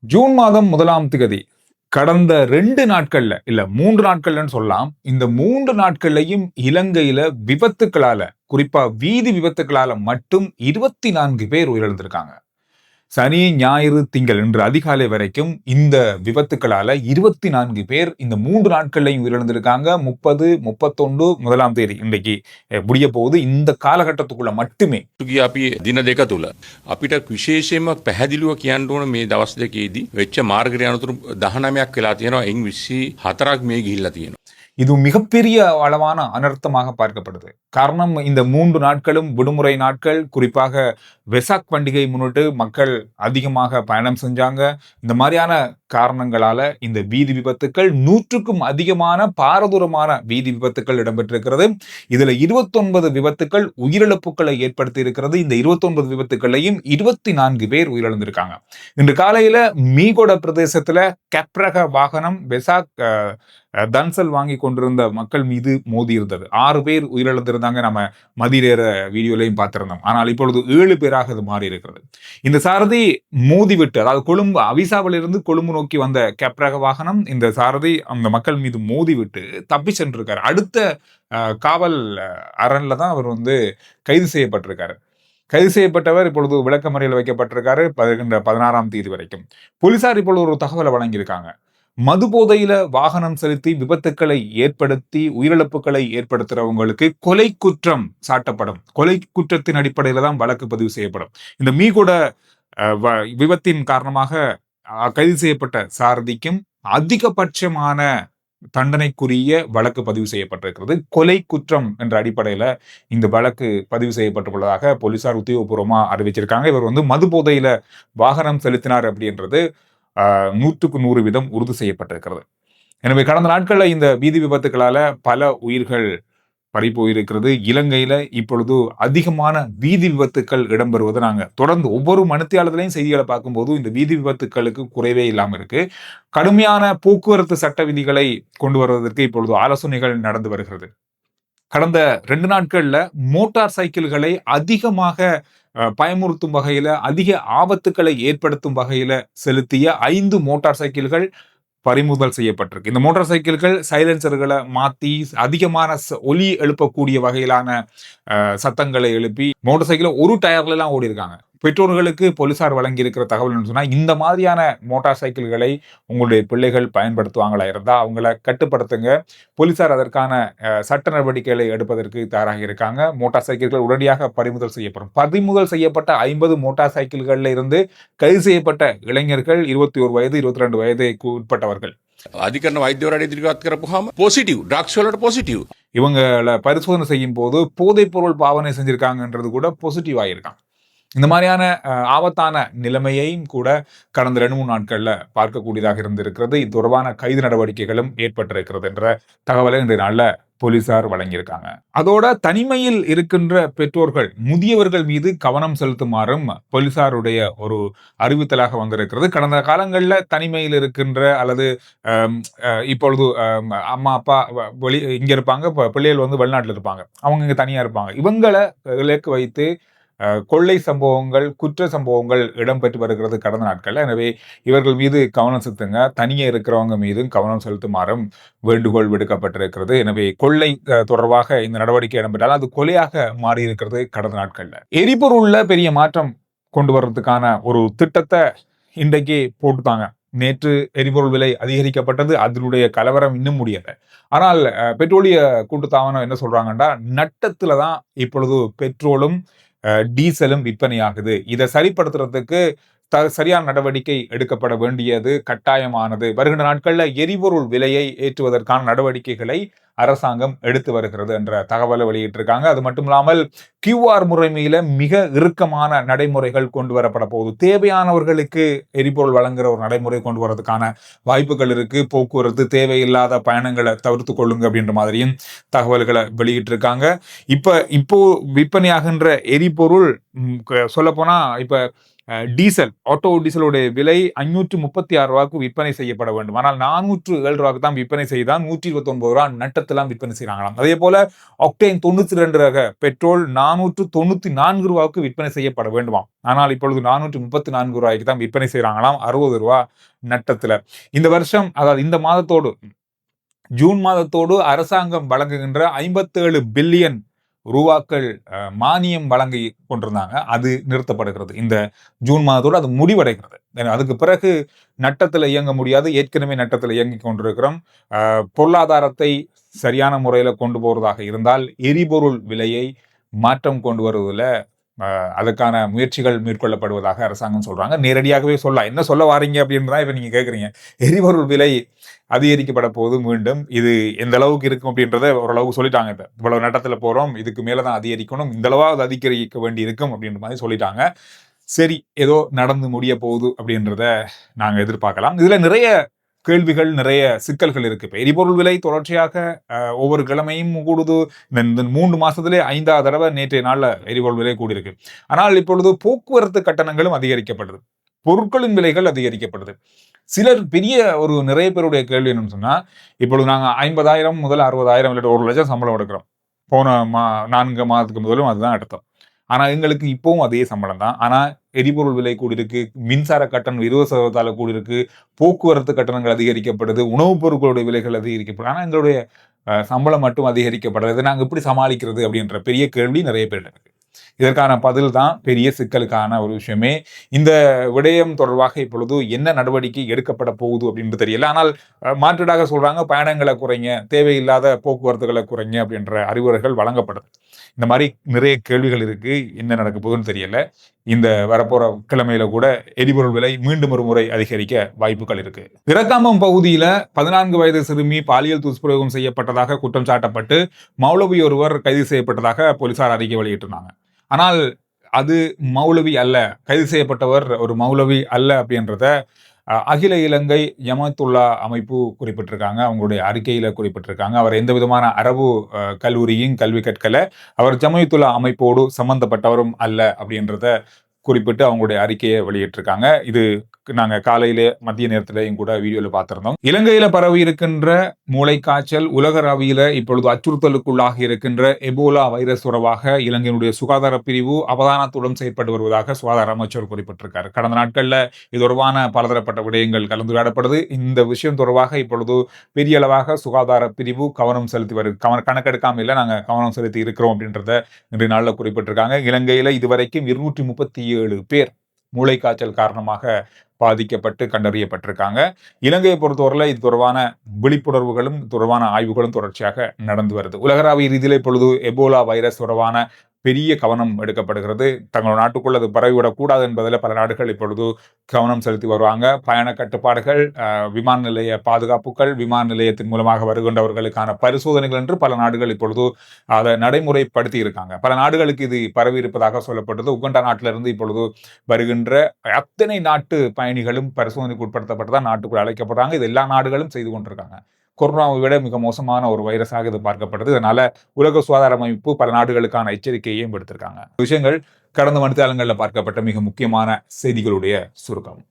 June மாதம் 1ஆம் திகதி கடந்த 2 நாட்கள்ல இல்ல 3 நாட்கள்லன்னு சொல்லலாம். இந்த 3 நாட்கள்லயும் இலங்கையில விபத்துக்களால, குறிப்பா வீதி விபத்துக்களால மட்டும் 24 பேர் உயிரிழந்திருக்காங்க. சனி, ஞாயிறு, திங்கள் இன்று அதிகாலை வரைக்கும் இந்த விபத்துக்களால 24 பேர் இந்த 3 நாட்கள்லையும் உயிரிழந்திருக்காங்க. 30, 31, 1ஆம் தேதி இன்றைக்கு முடிய போகுது. இந்த காலகட்டத்துக்குள்ள மட்டுமே අපි දින දෙක තුළ අපිට විශේෂයෙන්ම පැහැදිලිව කියන්න ඕන මේ දවස් දෙකේදී වෙච්ච මාර්ගයට අනතුරු 19ක් වෙලා තියෙනවා. එයින් 24ක් මේ ගිහිල්ලා තියෙනවා. இது மிகப்பெரிய அளவான அனர்த்தமாக பார்க்கப்படுது. காரணம், இந்த 3 நாட்களும் விடுமுறை நாட்கள். குறிப்பாக வெசாக் பண்டிகை முன்னிட்டு மக்கள் அதிகமாக பயணம் செஞ்சாங்க. இந்த மாதிரியான காரணங்களால இந்த வீதி விபத்துக்கள் 100க்கும் அதிகமான பாரதூரமான வீதி விபத்துக்கள் இடம்பெற்றிருக்கிறது. இதுல 29 விபத்துக்கள் உயிரிழப்புகளை ஏற்படுத்தி இருக்கிறது. இந்த 29 விபத்துக்களையும் 24 பேர் உயிரிழந்திருக்காங்க. இன்று காலையில மீகொட பிரதேசத்துல கெப்ரக வாகனம் வெசாக் தன்சல் வாங்கி கொண்டிருந்த மக்கள் மீது மோதி இருந்தது. 6 பேர் உயிரிழந்திருந்தாங்க. நம்ம மதியேற வீடியோலையும் பார்த்திருந்தோம். ஆனால் இப்பொழுது 7 பேராக இது மாறி இருக்கிறது. இந்த சாரதி மோதிவிட்டு, அதாவது கொழும்பு அவிசாவிலிருந்து கொழும்பு நோக்கி வந்த கெப்ரக வாகனம் இந்த சாரதி அந்த மக்கள் மீது மோதிவிட்டு தப்பி சென்றிருக்காரு. அடுத்த காவல் அரண்ல தான் அவர் கைது செய்யப்பட்டிருக்காரு. கைது செய்யப்பட்டவர் இப்பொழுது விளக்கமறியல் வைக்கப்பட்டிருக்காரு 16ஆம் தேதி வரைக்கும். போலீசார் இப்பொழுது ஒரு தகவலை வழங்கியிருக்காங்க. மது போதையில வாகனம் செலுத்தி விபத்துக்களை ஏற்படுத்தி உயிரிழப்புகளை ஏற்படுத்துறவங்களுக்கு கொலை குற்றம் சாட்டப்படும். கொலை குற்றத்தின் அடிப்படையில தான் வழக்கு பதிவு செய்யப்படும். இந்த மீகூட விபத்தின் காரணமாக கைது செய்யப்பட்ட சாரதிக்கும் அதிகபட்சமான தண்டனைக்குரிய வழக்கு பதிவு செய்யப்பட்டிருக்கிறது. கொலை குற்றம் என்ற அடிப்படையில இந்த வழக்கு பதிவு செய்யப்பட்டுள்ளதாக போலீசார் உத்தியோகபூர்வமா அறிவிச்சிருக்காங்க. இவர் மது போதையில வாகனம் செலுத்தினார் அப்படின்றது 100% உறுதி செய்யப்பட்டிருக்கிறது. எனவே கடந்த நாட்கள்ல இந்த வீதி விபத்துக்களால பல உயிர்கள் பறிபோயிருக்கிறது. இலங்கையில இப்பொழுது அதிகமான வீதி விபத்துக்கள் இடம்பெறுவது நாங்க தொடர்ந்து ஒவ்வொரு மணித்தியாலத்திலையும் செய்திகளை பார்க்கும்போது இந்த வீதி விபத்துக்களுக்கு குறைவே இல்லாம இருக்கு. கடுமையான போக்குவரத்து சட்ட விதிகளை கொண்டு வருவதற்கு இப்பொழுது ஆலோசனைகள் நடந்து வருகிறது. கடந்த 2 நாட்கள்ல மோட்டார் சைக்கிள்களை அதிகமாக பயமுறுத்தும் வகையில, அதிக ஆபத்துக்களை ஏற்படுத்தும் வகையில செலுத்திய 5 மோட்டார் சைக்கிள்கள் பறிமுதல் செய்யப்பட்டிருக்கு. இந்த மோட்டார் சைக்கிள்கள் சைலன்சர்களை மாத்தி அதிகமான ஒலி எழுப்பக்கூடிய வகையிலான சத்தங்களை எழுப்பி மோட்டார் சைக்கிள் ஒரு டயர்ல எல்லாம் ஓடி இருக்காங்க. பெற்றோர்களுக்கு போலீசார் வழங்கி இருக்கிற தகவல் சொன்னா, இந்த மாதிரியான மோட்டார் சைக்கிள்களை உங்களுடைய பிள்ளைகள் பயன்படுத்துவாங்களா இருந்தா அவங்கள கட்டுப்படுத்துங்க. போலீசார் அதற்கான சட்ட நடவடிக்கைகளை எடுப்பதற்கு தயாராக இருக்காங்க. மோட்டார் சைக்கிள்கள் உடனடியாக பறிமுதல் செய்யப்படும். பறிமுதல் செய்யப்பட்ட 50 மோட்டார் சைக்கிள்கள்ல இருந்து கைது செய்யப்பட்ட இளைஞர்கள் 21 வயது 22 வயதுக்கு உட்பட்டவர்கள். අධිකරණ වෛද්‍යවරයාට ඉදිරිපත් කරපුවාම පොසිටිව් ඩ්‍රග්ස් වලට පොසිටිව්. இவங்களை பரிசோதனை செய்யும் போது போதைப் பொருள் பாவனை செஞ்சிருக்காங்கன்றது கூட பாசிட்டிவ் ஆகியிருக்காங்க. இந்த மாதிரியான ஆபத்தான நிலைமையையும் கூட கடந்த 2-3 நாட்கள்ல பார்க்கக்கூடியதாக இருந்திருக்கிறது. இது தொடர்பான கைது நடவடிக்கைகளும் ஏற்பட்டிருக்கிறது என்ற தகவலை இன்றைய நாள்ல போலீசார் வழங்கியிருக்காங்க. அதோட தனிமையில் இருக்கின்ற பெற்றோர்கள், முதியவர்கள் மீது கவனம் செலுத்துமாறும் போலீசாருடைய ஒரு அறிவித்தலாக வந்திருக்கிறது. கடந்த காலங்களில் தனிமையில் இருக்கின்ற அல்லது இப்பொழுது அம்மா அப்பா இங்க இருப்பாங்க, பிள்ளைகள் வெளிநாட்டில் இருப்பாங்க, அவங்க இங்க தனியா இருப்பாங்க. இவங்களை இலக்கு வைத்து கொள்ளை சம்பவங்கள், குற்ற சம்பவங்கள் இடம்பெற்று வருகிறது கடந்த நாட்கள். எனவே இவர்கள் மீது கவனம் செலுத்துங்க. தனியே இருக்கிறவங்க மீதும் கவனம் செலுத்துமாறும் வேண்டுகோள் விடுக்கப்பட்டிருக்கிறது. எனவே கொள்ளை தொடர்பாக இந்த நடவடிக்கை இடம்பெற்றால் அது கொலையாக மாறி இருக்கிறது கடந்த நாட்கள்ல. எரிபொருள்ல பெரிய மாற்றம் கொண்டு வர்றதுக்கான ஒரு திட்டத்தை இன்றைக்கு போட்டுட்டாங்க. நேற்று எரிபொருள் விலை அதிகரிக்கப்பட்டது. அதனுடைய கலவரம் இன்னும் முடியல. ஆனால் பெட்ரோலிய கூட்டுத்தாபனம் என்ன சொல்றாங்கன்னா, நட்டத்துலதான் இப்பொழுது பெட்ரோலும் டீசலும் விற்பனையாகுது. இதை சரிப்படுத்துறதுக்கு சரியான நடவடிக்கை எடுக்கப்பட வேண்டியது கட்டாயமானது. வருகின்ற நாட்கள்ல எரிபொருள் விலையை ஏற்றுவதற்கான நடவடிக்கைகளை அரசாங்கம் எடுத்து வருகிறது என்ற தகவலை வெளியிட்டிருக்காங்க. அது மட்டும் இல்லாமல் QR முறைமையில மிக இறுக்கமான நடைமுறைகள் கொண்டு வரப்பட போகுது. தேவையானவர்களுக்கு எரிபொருள் வழங்குற ஒரு நடைமுறை கொண்டு வரதுக்கான வாய்ப்புகள் இருக்கு. போக்குவரத்து தேவையில்லாத பயணங்களை தவிர்த்து கொள்ளுங்க அப்படின்ற மாதிரியும் தகவல்களை வெளியிட்டிருக்காங்க. இப்போ விற்பனையாகின்ற எரிபொருள் சொல்ல போனா இப்ப டீசல் ஆட்டோ டீசலுடைய விலை 536 ரூபாய்க்கு விற்பனை செய்யப்பட வேண்டும். ஆனால் 407 ரூபாய்க்கு தான் விற்பனை செய்தான் 129 ரூபாய் நட்டத்தெல்லாம் விற்பனை செய்யறாங்களாம். அதே போல ஆக்டேன் 92 ரக பெட்ரோல் 494 ரூபாய்க்கு விற்பனை செய்யப்பட வேண்டுமாம். ஆனால் இப்பொழுது 434 ரூபாய்க்கு தான் விற்பனை செய்யறாங்களாம், 60 ரூபாய் நட்டத்துல. இந்த வருஷம், அதாவது இந்த மாதத்தோடு, ஜூன் மாதத்தோடு அரசாங்கம் வழங்குகின்ற 57 பில்லியன் ரூபாக்கள் மானியம் வழங்கி கொண்டிருந்தாங்க. அது நிறுத்தப்படுகிறது. இந்த ஜூன் மாதத்தோடு அது முடிவடைகிறது. அதுக்கு பிறகு நட்டத்தில் இயங்க முடியாது. ஏற்கனவே நட்டத்தில் இயங்கிக் கொண்டிருக்கிறோம். பொருளாதாரத்தை சரியான முறையில் கொண்டு போவதாக இருந்தால் எரிபொருள் விலையை மாற்றம் கொண்டு வருவதில் அதுக்கான முயற்சிகள் மேற்கொள்ளப்படுவதாக அரசாங்கம் சொல்றாங்க. நேரடியாகவே சொல்லலாம். என்ன சொல்ல வாரீங்க அப்படின்னு தான் இப்ப நீங்க கேட்குறீங்க. எரிபொருள் விலை அதிகரிக்கப்பட போது மீண்டும் இது எந்த அளவுக்கு இருக்கும் அப்படின்றத ஓரளவுக்கு சொல்லிட்டாங்க. இப்ப இவ்வளவு நட்டத்துல போறோம், இதுக்கு மேலதான் அதிகரிக்கணும், இந்த அளவாவது அதிகரிக்க வேண்டி இருக்கும் அப்படின்ற மாதிரி சொல்லிட்டாங்க. சரி, ஏதோ நடந்து முடிய போகுது அப்படின்றத நாங்க எதிர்பார்க்கலாம். இதுல நிறைய கேள்விகள், நிறைய சிக்கல்கள் இருக்கு. இப்ப எரிபொருள் விலை தொடர்ச்சியாக ஒவ்வொரு கிழமையும் கூடுது. இந்த 3 மாசத்திலே 5வது தடவை நேற்றைய நாள்ல எரிபொருள் விலை கூடியிருக்கு. ஆனால் இப்பொழுது போக்குவரத்து கட்டணங்களும் அதிகரிக்கப்படுது, பொருட்களின் விலைகள் அதிகரிக்கப்படுது. சிலர் நிறைய பேருடைய கேள்வி என்னன்னு சொன்னா, இப்பொழுது நாங்க 50,000 முதல் 60,000 இல்லாட்டி 1 லட்சம் சம்பளம் எடுக்கிறோம். போன 4 மாதத்துக்கு முதலும் அதுதான் எடுத்தோம். ஆனா எங்களுக்கு இப்பவும் அதே சம்பளம் தான். ஆனா எரிபொருள் விலை கூடியிருக்கு, மின்சார கட்டணம் 20% கூடியிருக்கு, போக்குவரத்து கட்டணங்கள் அதிகரிக்கப்படுது, உணவுப் பொருட்களுடைய விலைகள் அதிகரிக்கப்படுது. ஆனா எங்களுடைய சம்பளம் மட்டும் அதிகரிக்கப்படுறது, நாங்க எப்படி சமாளிக்கிறது அப்படின்ற பெரிய கேள்வி நிறைய பேர் இருக்கு. இதற்கான பதில் தான் பெரிய சிக்கலுக்கான ஒரு விஷயமே. இந்த விடயம் தொடர்பாக இப்பொழுது என்ன நடவடிக்கை எடுக்கப்பட போகுது அப்படின்றது தெரியல. ஆனால் மாற்றீடாக சொல்றாங்க, பயணங்களை குறைங்க, தேவையில்லாத போக்குவரத்துகளை குறைங்க அப்படின்ற அறிவுரைகள் வழங்கப்படுது. இந்த மாதிரி நிறைய கேள்விகள் இருக்கு. என்ன நடக்க போகுதுன்னு தெரியல. இந்த வரப்போற கிழமையில கூட எரிபொருள் விலை மீண்டும் ஒரு முறை அதிகரிக்க வாய்ப்புகள் இருக்கு. பிரகாமம் பகுதியில 14 வயது சிறுமி பாலியல் துஷ்பிரயோகம் செய்யப்பட்டதாக குற்றம் சாட்டப்பட்டு மௌலவி ஒருவர் கைது செய்யப்பட்டதாக போலீசார் அறிக்கை வெளியிட்டிருந்தாங்க. ஆனால் அது மௌலவி அல்ல, கைது செய்யப்பட்டவர் ஒரு மௌலவி அல்ல அப்படின்றத அகில இலங்கை ஜமாத்துல்லா அமைப்பு குறிப்பிட்டிருக்காங்க. அவங்களுடைய அறிக்கையில குறிப்பிட்டிருக்காங்க. அவர் எந்த விதமான அரபு கல்லூரியும் கல்வி கற்கல, அவர் ஜமாத்துல்லா அமைப்போடு சம்பந்தப்பட்டவரும் அல்ல அப்படின்றத குறிப்பிட்டு அவங்களுடைய அறிக்கையை வெளியிட்டிருக்காங்க. இது நாங்க காலையிலே மதிய நேரத்திலையும் கூட வீடியோல பார்த்திருந்தோம். இலங்கையில பரவி இருக்கின்ற மூளைக்காய்ச்சல் உலகளாவியில இப்பொழுது அச்சுறுத்தலுக்குள்ளாக இருக்கின்ற எபோலா வைரஸ் தொடர்பாக இலங்கையினுடைய சுகாதார பிரிவு அவதானத்துடன் செயற்பட்டு வருவதாக சுகாதார அமைச்சர் குறிப்பிட்டிருக்காரு. கடந்த நாட்கள்ல இது தொடர்பான பலதரப்பட்ட விடயங்கள் கலந்துரையாடப்படுது. இந்த விஷயம் தொடர்பாக இப்பொழுது பெரிய அளவாக சுகாதார பிரிவு கவனம் செலுத்தி கணக்கெடுக்காம இல்லை, நாங்க கவனம் செலுத்தி இருக்கிறோம் அப்படின்றத இன்றைய நாளில் குறிப்பிட்டிருக்காங்க. இலங்கையில இதுவரைக்கும் 237 பேர் மூளைக்காய்ச்சல் காரணமாக பாதிக்கப்பட்டு கண்டறியப்பட்டிருக்காங்க. இலங்கையை பொறுத்தவரையில் இது தொடர்பான விழிப்புணர்வுகளும் தொடர்பான ஆய்வுகளும் தொடர்ச்சியாக நடந்து வருது. உலகளாவிய ரீதியில் இப்பொழுது எபோலா வைரஸ் தொடர்பான பெரிய கவனம் எடுக்கப்படுகிறது. தங்கள் நாட்டுக்குள் அது பரவிவிடக்கூடாது என்பதில் பல நாடுகள் இப்பொழுது கவனம் செலுத்தி வருவாங்க. பயண கட்டுப்பாடுகள், விமான நிலைய பாதுகாப்புகள், விமான நிலையத்தின் மூலமாக வருகின்றவர்களுக்கான பரிசோதனைகள் என்று பல நாடுகள் இப்பொழுது அதை நடைமுறைப்படுத்தி இருக்காங்க. பல நாடுகளுக்கு இது பரவி இருப்பதாக சொல்லப்பட்டது. உகண்டா நாட்டிலிருந்து இப்பொழுது வருகின்ற அத்தனை நாட்டு பயணிகளும் பரிசோதனைக்கு உட்படுத்தப்பட்டுதான் நாட்டுக்குள் அழைக்கப்படுறாங்க. இது எல்லா நாடுகளும் செய்து கொண்டிருக்காங்க. கொரோனாவை விட மிக மோசமான ஒரு வைரஸாக இது பார்க்கப்படுது. இதனால உலக சுகாதார அமைப்பு பல நாடுகளுக்கான எச்சரிக்கையையும் விடுத்திருக்காங்க. விஷயங்கள் கடந்த மணித்தாளங்களில் பார்க்கப்பட்ட மிக முக்கியமான செய்திகளுடைய சுருக்கம்.